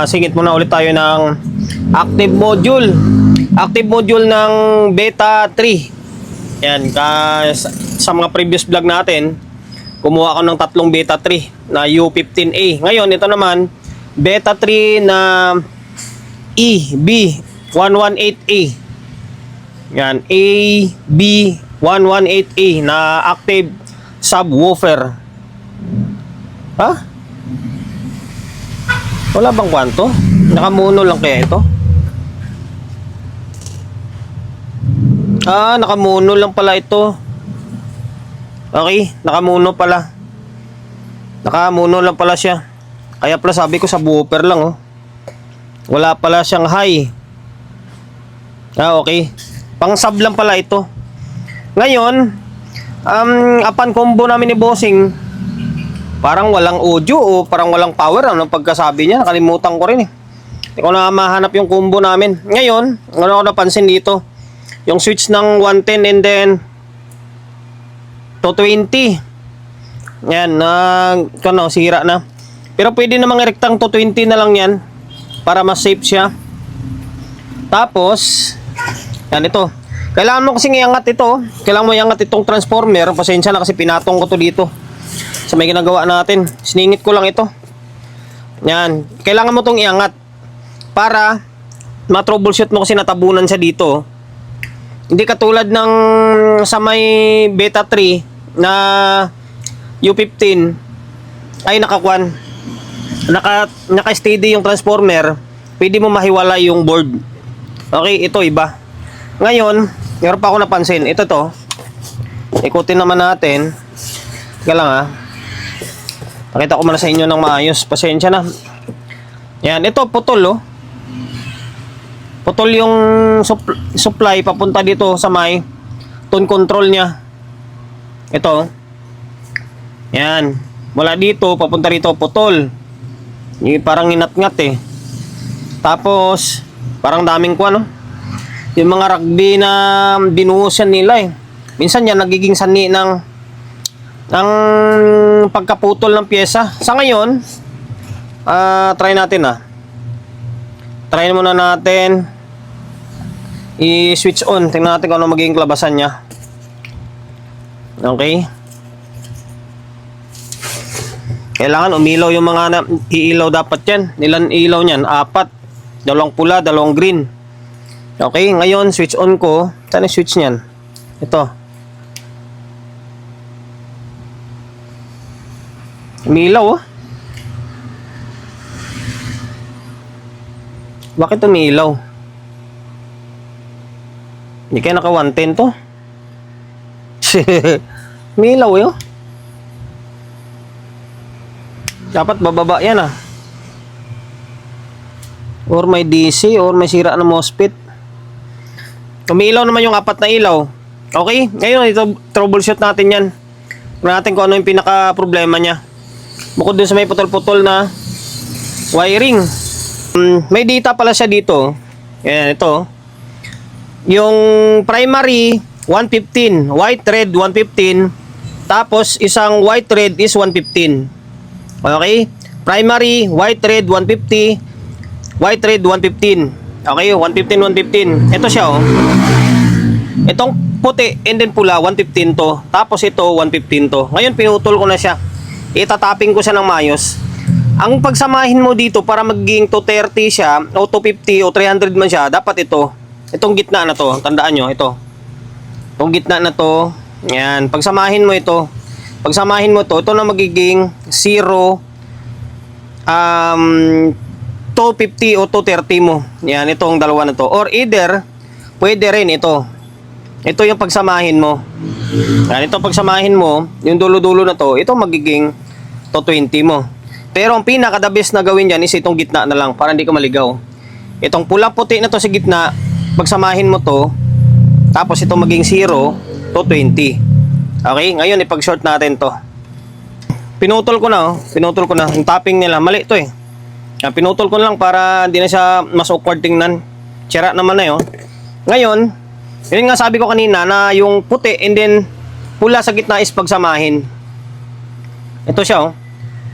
Singit muna ulit tayo ng active module. Active module ng beta 3. Yan, sa mga previous vlog natin, kumuha ako ng tatlong beta 3 na U15A. Ngayon, ito naman, beta 3 na EB118A. Yan, AB118A na active subwoofer. Ha? Wala bang kwanto? Nakamono lang kaya ito? Nakamono lang pala ito. Okay, nakamono pala. Nakamono lang pala siya. Kaya pala sabi ko subwoofer lang, oh. Wala pala siyang high. Okay. Pang sub lang pala ito. Ngayon, apan combo namin ni Bossing, parang walang audio o parang walang power. Ano pagkasabi niya? Nakalimutan ko rin eh. Hindi ko na mahanap yung combo namin. Ngayon, ano ako napansin dito? Yung switch ng 110 and then 220. Yan, sira na. Pero pwede namang erektang 220 na lang yan para mas safe siya. Tapos, yan ito. Kailangan mo kasing iangat ito. Kailangan mo iangat itong transformer. Pasensya na kasi pinatong ko to dito sa may ginagawa natin. Siningit ko lang ito. Yan. Kailangan mo itong iangat para ma-troubleshoot mo kasi natabunan siya dito. Hindi katulad ng sa may beta 3 na U15 ay naka-steady yung transformer. Pwede mo mahiwalay yung board. Okay, ito iba. Ngayon, meron pa ako napansin. Ito to. Ikutin naman natin. Teka lang ha. Pakita ko muna sa inyo ng maayos. Pasensya na. Yan, ito putol oh. Putol yung supply papunta dito sa may tone control niya. Ito. Yan. Mula dito papunta dito putol. Yung parang inat-ngat eh. Tapos parang daming kuwan, no? Yung mga rugby na binuhusan nila eh. Minsan yan nagiging sani ng pagkaputol ng pyesa. Sa ngayon, try natin Try muna natin i-switch on. Tingnan natin kung ano magiging klabasan niya. Okay. Kailangan umilaw yung mga iilaw dapat yan. Ilan ilaw niyan? 4. Dalawang pula, dalawang green. Okay, ngayon switch on ko. Saan yung switch niyan? Ito. Umiilaw oh. Bakit umiilaw? Hindi kaya naka 110 to? Umiilaw eh oh. Dapat bababa yan Or may DC or may sira na MOSFET. Umiilaw naman yung 4 na ilaw. Okay? Ngayon, ito troubleshoot natin yan. Tignan natin kung ano yung pinaka problema niya. Bukod dun sa may putol-putol na wiring. May data pala siya dito. Yan, ito. Yung primary 115, white red 115, tapos isang white red is 115. Okay? Primary white red 150, white red 115. Okay, 115, 115. Ito siya oh. Itong puti and then pula 115 to. Tapos ito 115 to. Ngayon pinutol ko na siya. Itatapping ko siya ng maayos. Ang pagsamahin mo dito para magiging 230 siya o 250 o 300 man siya, dapat ito. Itong gitna na to, tandaan nyo, ito. Itong gitna na to. Yan, pagsamahin mo ito. Pagsamahin mo to, ito na magiging 0 250 o 230 mo. Yan, itong dalawa na to. Or either, pwede rin ito. Ito yung pagsamahin mo. Yan, ito pagsamahin mo, yung dulo-dulo na to, ito magiging 220 mo. Pero ang pinaka-the best na gawin dyan is itong gitna na lang para hindi ka maligaw. Itong pula-puti na to sa gitna, pagsamahin mo to, tapos ito maging 0 to 20. Okay, ngayon ipag-short natin to. Pinutol ko na, pinutol ko na. Yung tapping nila, mali to eh. Pinutol ko lang para hindi na siya mas awkward tingnan. Tsira naman na yun. Ngayon, yun nga sabi ko kanina na yung puti and then pula sa gitna is pagsamahin. Ito siya oh.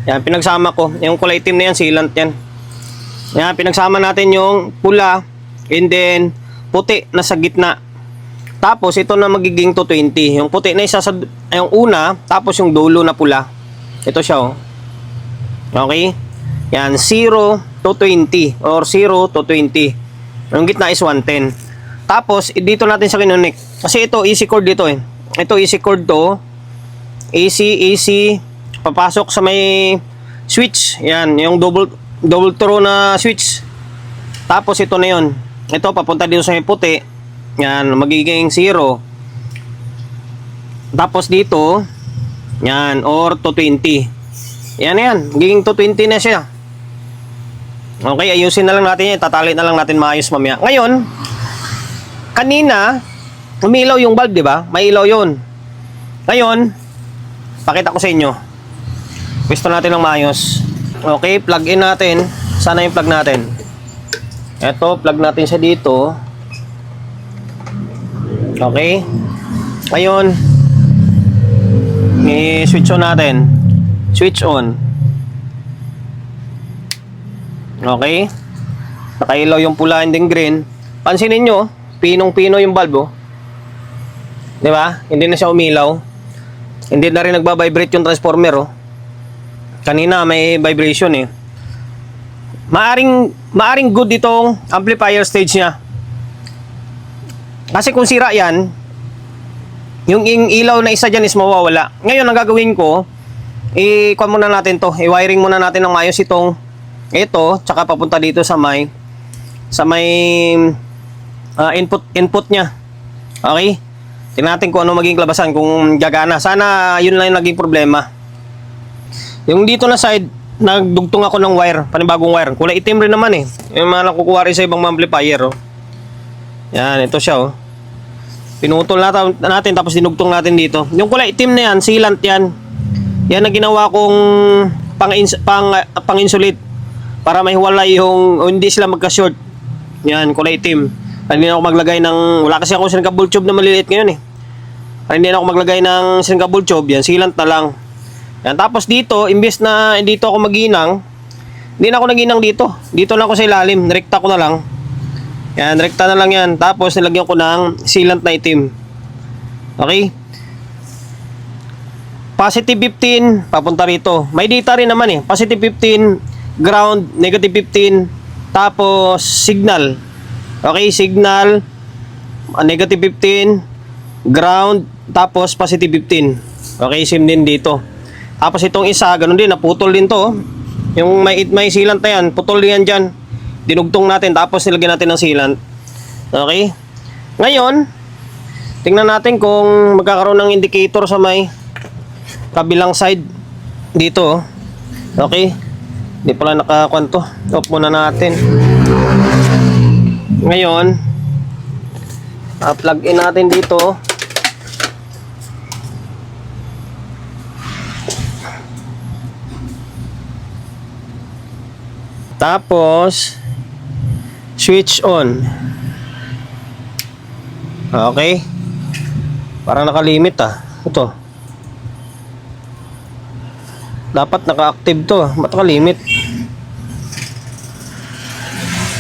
Yan, pinagsama ko. Yung kulay itim na yan, sealant yan. Yan, pinagsama natin yung pula and then puti na sa gitna. Tapos ito na magiging 220. Yung puti na isa sa yung una, tapos yung dulo na pula. Ito siya oh. Okay? Yan, 0 to 20 or 0 to 20. Yung gitna is 110. Tapos dito natin sa kinunik. Kasi ito easy chord dito eh. Ito easy chord to. AC papasok sa may switch. Yan, yung double throw na switch. Tapos ito na yun. Ito papunta dito sa may puti. Yan, magiging 0. Tapos dito, yan, or 220. Yan, magiging 220 na siya. Okay, ayusin na lang natin yan. Tatali na lang natin maayos mamaya. Ngayon, kanina, umilaw yung bulb, di ba? May ilaw yun. Ngayon, pakita ko sa inyo. Pwesto natin ng maayos. Okay, plug in natin. Sana yung plug natin. Eto, plug natin siya dito. Okay. Ngayon, i-switch on natin. Switch on. Okay. Nakailaw yung pula and then green. Pansinin nyo, pinong-pino yung bulb oh. Di ba? Hindi na siya umilaw. Hindi na rin nagba-vibrate yung transformer oh. Kanina may vibration eh. Maaring good itong amplifier stage niya. Kasi kung sira yan, yung ilaw na isa dyan is mawawala. Ngayon, ang gagawin ko, i-kuha muna natin to. I-wiring muna natin ng maayos itong ito, tsaka papunta dito sa may input niya. Okay? Tingnan natin kung ano magiging labasan, kung gagana. Sana yun lang yung naging problema. Yung dito na side, nagdugtong ako ng wire, panibagong wire. Kulay itim rin naman eh. Yung mga nakukuha rin sa ibang amplifier oh. Yan, ito siya oh. Pinutol natin tapos dinugtong natin dito. Yung kulay itim na yan, sealant yan. Yan na ginawa kong pang-insulate para mahiwalay yung hindi sila magka-short. Yan, kulay itim. Hindi na ako maglagay ng, wala kasi ako sinkable tube na maliliit ngayon eh. Hindi na ako maglagay ng sinkable tube, yan, sealant na lang. Yan, tapos dito, imbes na dito ako maginang, hindi na ako naginang dito. Dito na ako sa ilalim, rekta ko na lang. Yan, rekta na lang yan. Tapos nilagyan ko ng sealant na itim. Okay? Positive 15, papunta rito. May data rin naman eh. Positive 15, ground, negative 15, tapos signal. Okay, signal, negative 15, ground, tapos positive 15. Okay, same din dito. Tapos itong isa, ganun din, naputol din to. Yung may sealant na yan, putol din yan dyan. Dinugtong natin, tapos nilagyan natin ng sealant. Okay? Ngayon, tingnan natin kung magkakaroon ng indicator sa may kabilang side dito. Okay? Hindi pala nakakwanto. Off muna natin. Ngayon, plug in natin dito. Tapos switch on. Okay. Parang nakalimit ah. Ito. Dapat naka-active to. Ba't nakalimit?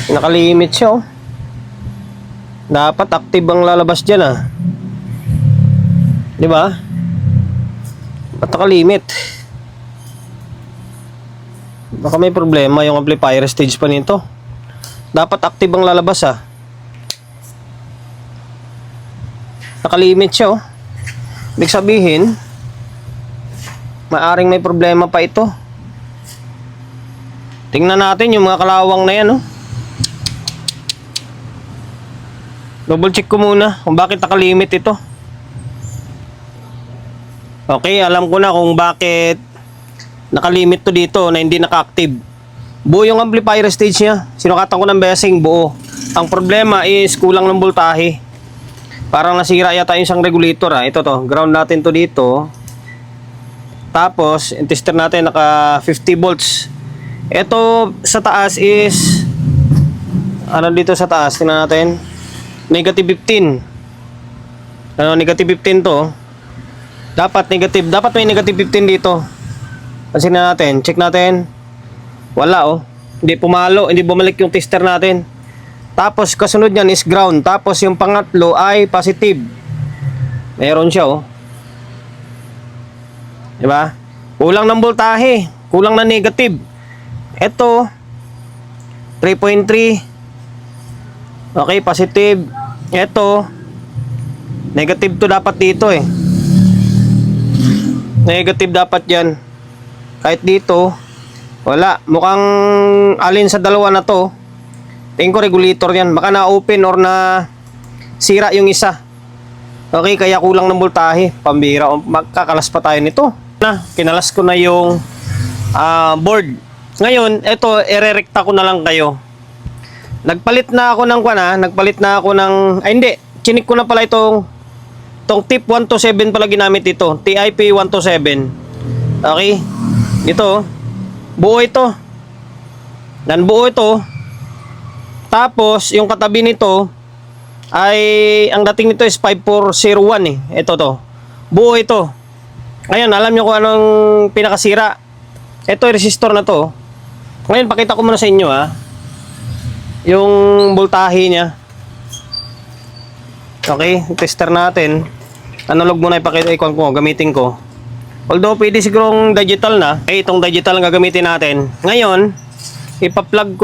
Nakalimit siya oh. Dapat active ang lalabas dyan ah. Di ba? Ba't nakalimit? Baka may problema yung amplifier stage pa nito. Dapat active ang lalabas ah. Nakalimit siya oh. Ibig sabihin, maaring may problema pa ito. Tingnan natin yung mga kalawang na yan oh. Double check ko muna kung bakit nakalimit ito. Okay, alam ko na kung bakit nakalimit to dito na hindi naka-active. Buo yung amplifier stage niya. Sinukatan ko ng bearing buo. Ang problema is kulang ng voltahe. Parang nasira yata yung isang regulator ah. Ito to, ground natin to dito. Tapos, yung tester natin naka 50 volts. Ito sa taas is ano dito sa taas? Tingnan natin. Negative 15. Ano, negative 15 to. Dapat negative. Dapat may negative 15 dito. Pansin na natin. Check natin. Wala oh. Hindi pumalo, hindi bumalik yung tester natin. Tapos kasunod niyan is ground. Tapos yung pangatlo ay positive. Meron siya oh. Diba? Kulang ng voltahe. Kulang na negative. Ito 3.3. Okay, positive. Ito negative to dapat dito eh. Negative dapat yan. Kahit dito wala. Mukhang alin sa dalawa na to. Tingin ko regulator yan. Baka na-open or na sira yung isa. Okay, kaya kulang ng voltahe. Pambira. Magkakalas pa tayo nito. Kinalas ko na yung board. Ngayon, ito, irerekta ko na lang kayo. Nagpalit na ako ng ay hindi. Chinik ko na pala itong tip 127 pala ginamit ito. TIP 127. Okay. Ito. Buo ito. Buo ito. Tapos, yung katabi nito ay, ang dating nito is 5401 eh. Ito to. Buo ito. Ngayon, alam nyo kung anong pinakasira. Ito, resistor na to. Ngayon, pakita ko muna sa inyo yung voltahe niya. Okay, tester natin. Analog muna ipakita ko, gamitin ko. Although, pwede sigurong digital na. Itong digital ang gagamitin natin. Ngayon, ipa-plug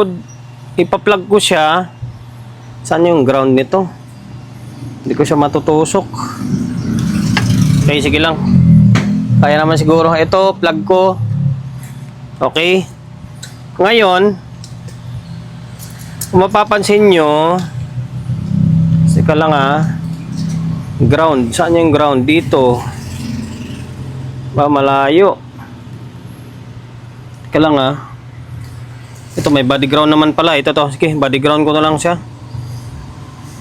ko siya. Saan yung ground nito? Hindi ko siya matutusok. Okay, sige lang. Kaya naman siguro. Ito, plug ko. Okay. Ngayon, kung mapapansin nyo, sika lang ground. Saan yung ground? Dito. Malayo. Sika lang Ito, may body ground naman pala. Ito to. Sige, body ground ko na lang siya.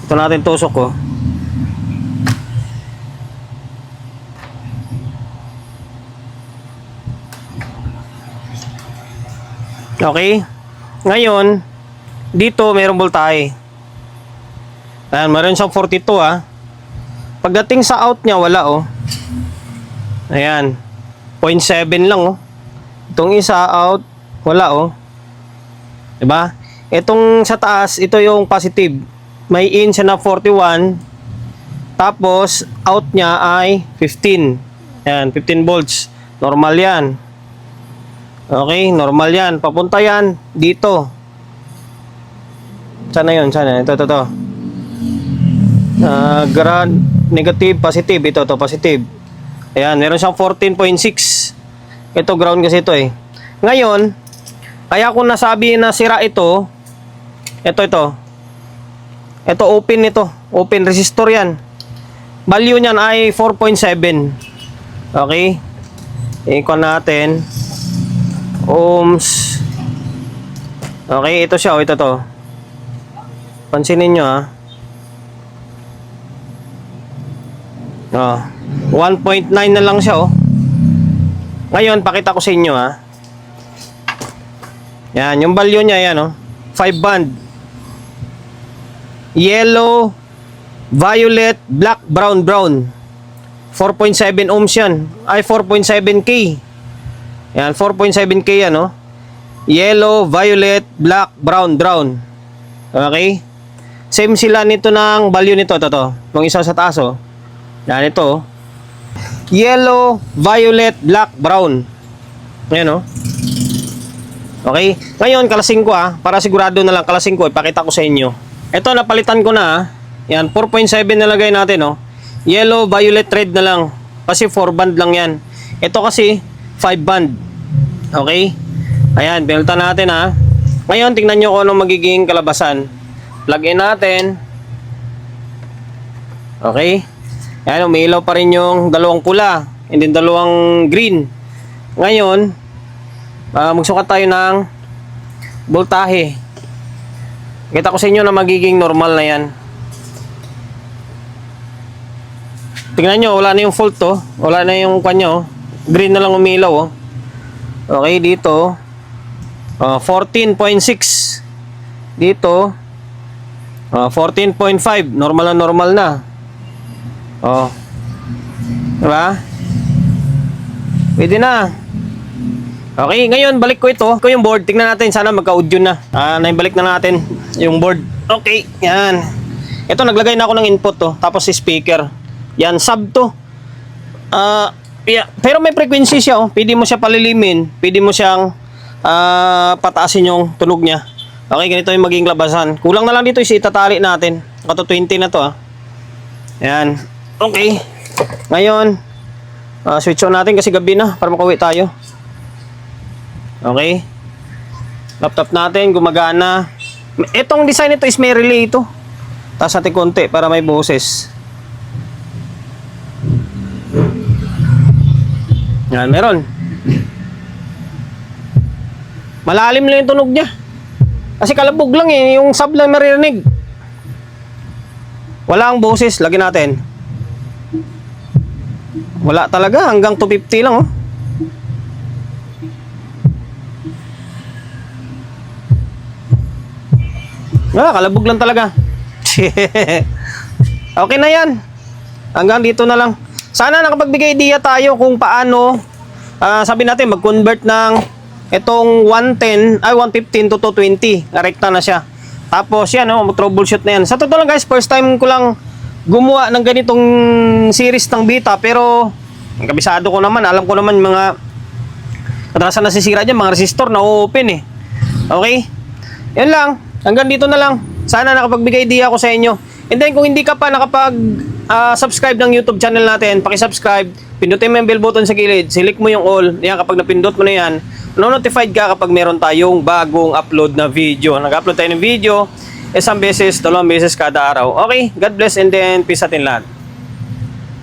Ito natin tusok ko. Okay. Ngayon, dito mayroong voltahe. Ayan, mayroon siyang 42 Pagdating sa out niya, wala Ayan. 0.7 lang Itong isa out, wala Diba? Itong sa taas, ito yung positive. May in siya na 41. Tapos, out niya ay 15. Ayan, 15 volts. Normal yan. Okay, normal yan. Papunta yan dito. Sana yun, sana. Ito. Ground, negative, positive. Ito, positive. Ayan, meron siyang 14.6. Ito, ground kasi ito Ngayon, kaya kung nasabi na sira ito, ito open ito. Open resistor yan. Value niyan ay 4.7. Okay? Ikon natin. Ohms. Okay, ito siya. Ito to. Pansinin nyo 1.9 na lang siya Ngayon, pakita ko sa inyo Yan, yung value niya yan 5 band. Yellow, violet, black, brown. 4.7 ohms yan. Ay, 4.7K. Yan, 4.7K yan Yellow, violet, black, brown. Okay? Same sila nito ng value nito. Ito. Yung isa sa taas Yan, ito yellow, violet, black, brown. Ayan Okay? Ngayon, kalasing ko para sigurado na lang kalasing ko, ipakita ko sa inyo. Ito, napalitan ko na Yan, 4.7 nalagay natin Yellow, violet, red na lang. Kasi 4 band lang yan. Ito kasi 5 band. Okay? Ayan, pinalitan natin Ngayon, tingnan nyo kung anong magiging kalabasan. Plug in natin. Okay? Ayan, umiilaw pa rin yung dalawang pula. And then dalawang green. Ngayon, magsukat tayo ng voltahe. Kita ko sa inyo na magiging normal na yan. Tingnan nyo, wala na yung fault wala na yung kanyo. Green na lang umilaw Okay, dito 14.6. Dito 14.5. Normal na. Diba? Pwede na. Okay, ngayon balik ko ito. Ito yung board. Tingnan natin, sana magka-audio na. Naibalik na natin yung board. Okay, yan. Ito, naglagay na ako ng input to. Tapos si speaker. Yan, sub to. Yeah. Pero may frequency siya, oh. Pwede mo siya palilimin. Pwede mo siyang pataasin yung tunog niya. Okay, ganito yung magiging labasan. Kulang na lang dito is itatali natin. Ito 20 na to, ah. Yan. Okay. Ngayon, switch on natin kasi gabi na para makauwi tayo. Okay. Laptop natin, gumagana. Itong design nito is may relay ito. Taas natin konti para may boses. Yan, meron. Malalim lang yung tunog niya. Kasi kalabog lang eh, yung sub lang maririnig. Wala ang boses, lagyan natin. Wala talaga, hanggang 250 lang, oh. Kalabog lang talaga. Okay na yan. Hanggang dito na lang. Sana nakapagbigay idea tayo kung paano, sabi natin, mag-convert ng itong 115 to 220. Rekta na siya. Tapos yan, mag-troubleshoot na yan. Sa totoo lang guys, first time ko lang gumawa ng ganitong series ng Vita. Pero, ang kabisado ko naman, alam ko naman mga kadalasan nasisira dyan, mga resistor na open eh. Okay? Yan lang. Hanggang dito na lang. Sana nakapagbigay idea ako sa inyo. And then kung hindi ka pa nakapag-subscribe ng YouTube channel natin, paki-subscribe, pindutin mo yung bell button sa gilid, select mo yung all. Yan, kapag napindot mo na yan, notified ka kapag meron tayong bagong upload na video. Nag-upload tayo ng video, isang beses, dalawang beses kada araw. Okay, God bless and then peace atin lahat.